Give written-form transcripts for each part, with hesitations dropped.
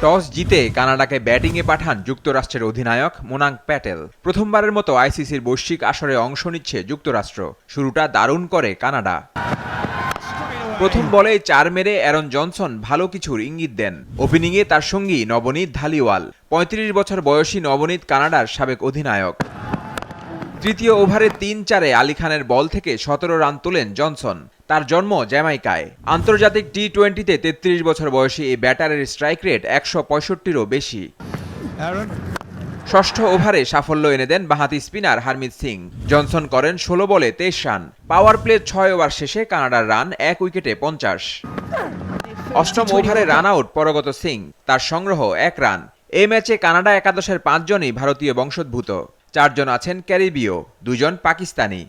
Toss জিতে কানাডাকে ব্যাটিংয়ে পাঠান যুক্তরাষ্ট্রের অধিনায়ক মোনাঙ্ক প্যাটেল। প্রথমবারের মতো আইসিসির বৈশ্বিক আসরে অংশ নিচ্ছে যুক্তরাষ্ট্র। শুরুটা দারুণ করে কানাডা। প্রথম বলেই 4 মেরে অ্যারন জনসন ভালো কিছুর ইঙ্গিত দেন। ওপেনিংয়ে তার সঙ্গী নবনীত ধালিওয়াল। ৩৫ বছর বয়সী নবনীত কানাডার সাবেক অধিনায়ক। তৃতীয় ওভারে ৩-৪-এ আলী খানের বল থেকে ১৭ রান তোলেন জনসন। তার জন্ম জ্যামাইকায়। আন্তর্জাতিক টি-20-তে ৩৩ বছর বয়সী এই ব্যাটারের স্ট্রাইক রেট ১৬৫-রও বেশি। ষষ্ঠ ওভারে সাফল্য এনে দেন বাঁহাতি স্পিনার হারমিত সিং। জনসন করেন ১৬ বলে ২৩ রান। পাওয়ার প্লে ৬ ওভার শেষে কানাডার রান ১ উইকেটে ৫০। অষ্টম ওভারে রান আউট পরগত সিং। তার সংগ্রহ ১ রান। এই ম্যাচে কানাডা একাদশের ৫ জনই ভারতীয় বংশোদ্ভূত। ৪ জন আছেন ক্যারিবীয়, ২ জন পাকিস্তানি।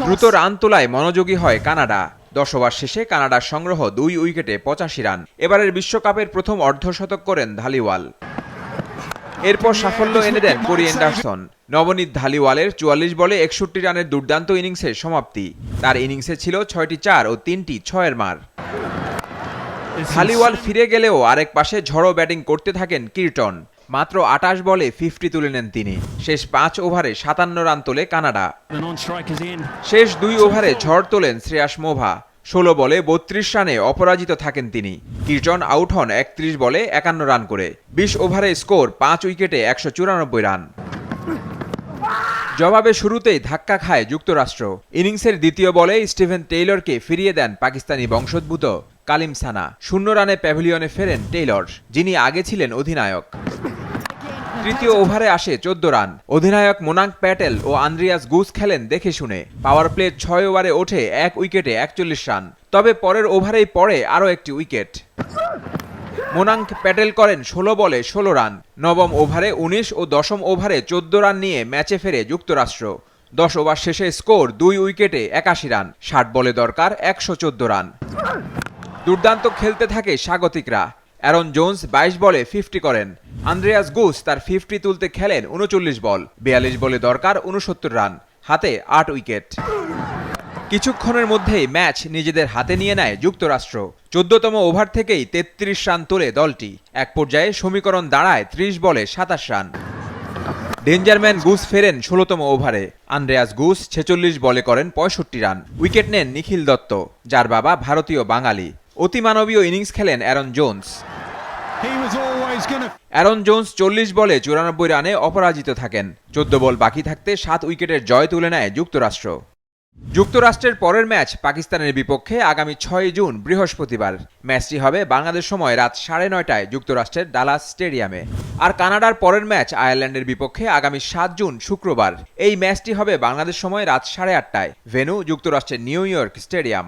দ্রুত রান তোলায় মনোযোগী হয় কানাডা। ১০ ওভার শেষে কানাডার সংগ্রহ ২ উইকেটে ৮৫ রান। এবারের বিশ্বকাপের প্রথম অর্ধশতক করেন ধালিওয়াল। এরপর সাফল্য এনে দেন কোরি অ্যান্ডারসন। নবনীত ধালিওয়ালের ৪৪ বলে ৬১ রানের দুর্দান্ত ইনিংসের সমাপ্তি। তার ইনিংসে ছিল ৬টি ৪ ও ৩টি ৬-এর মার। ধালিওয়াল ফিরে গেলেও আরেক পাশে ঝড়ো ব্যাটিং করতে থাকেন কির্টন। মাত্র ২৮ বলে 50 তুলে নেন তিনি। শেষ ৫ ওভারে ৫৭ রান তোলে কানাডা। শেষ ২ ওভারে ঝড় তোলেন শ্রেয়াস মোভা। ১৬ বলে ৩২ রানে অপরাজিত থাকেন তিনি। কির্টন আউট হন ৩১ বলে ৫১ রান করে। ২০ ওভারে স্কোর ৫ উইকেটে ১৯৪ রান। জবাবে শুরুতেই ধাক্কা খায় যুক্তরাষ্ট্র। ইনিংসের দ্বিতীয় বলে স্টিভেন টেইলরকে ফিরিয়ে দেন পাকিস্তানি বংশোদ্ভূত কালিম সানা। ০ রানে প্যাভিলিয়নে ফেরেন টেইলর, যিনি আগে ছিলেন অধিনায়ক। তৃতীয় ওভারে আসে ১৪ রান। অধিনায়ক মোনাঙ্ক প্যাটেল ও আন্দ্রিয়াস গুস খেলেন দেখে শুনে। পাওয়ার প্লে ৬ ওভারে ওঠে ১ উইকেটে ৪১ রান। তবে পরের ওভারেই পড়ে আরও একটি উইকেট। মোনাঙ্ক প্যাটেল করেন ১৬ বলে ১৬ রান। নবম ওভারে ১৯ ও দশম ওভারে ১৪ রান নিয়ে ম্যাচে ফেরে যুক্তরাষ্ট্র। ১০ ওভার শেষে স্কোর ২ উইকেটে ৮১ রান। ৬০ বলে দরকার ১১৪ রান। দুর্দান্ত খেলতে থাকে স্বাগতিকরা। অ্যারন জোন্স ২২ বলে 50 করেন। আন্দ্রেয়াস গুস তার 50 তুলতে খেলেন ৩৯ বল। ৪২ বলে দরকার ৬৯ রান। হাতে ৮ উইকেট। কিছুক্ষণের মধ্যেই ম্যাচ নিজেদের হাতে নিয়ে নেয় যুক্তরাষ্ট্র। ১৪তম ওভার থেকেই ৩৩ রান তোলে দলটি। এক পর্যায়ে সমীকরণ দাঁড়ায় ৩০ বলে ২৭ রান। ডেঞ্জারম্যান গুস ফেরেন ১৬তম ওভারে। আন্দ্রেয়াস গুস 46 বলে করেন ৬৫ রান। উইকেট নেন নিখিল দত্ত, যার বাবা ভারতীয় বাঙালি। অতিমানবীয় ইনিংস খেলেন অ্যারন জোন্স। অ্যারন জোন্স ৪০ বলে ৯৪ রানে অপরাজিত থাকেন। ১৪ বল বাকি থাকতে ৭ উইকেটের জয় তুলে নেয় যুক্তরাষ্ট্র। যুক্তরাষ্ট্রের পরের ম্যাচ পাকিস্তানের বিপক্ষে আগামী ৬ জুন বৃহস্পতিবার। ম্যাচটি হবে বাংলাদেশ সময় রাত ৯:৩০টায় যুক্তরাষ্ট্রের ডালাস স্টেডিয়ামে। আর কানাডার পরের ম্যাচ আয়ারল্যান্ডের বিপক্ষে আগামী ৭ জুন শুক্রবার। এই ম্যাচটি হবে বাংলাদেশ সময় রাত ৮:৩০টায়। ভেন্যু যুক্তরাষ্ট্রের নিউ ইয়র্ক স্টেডিয়াম।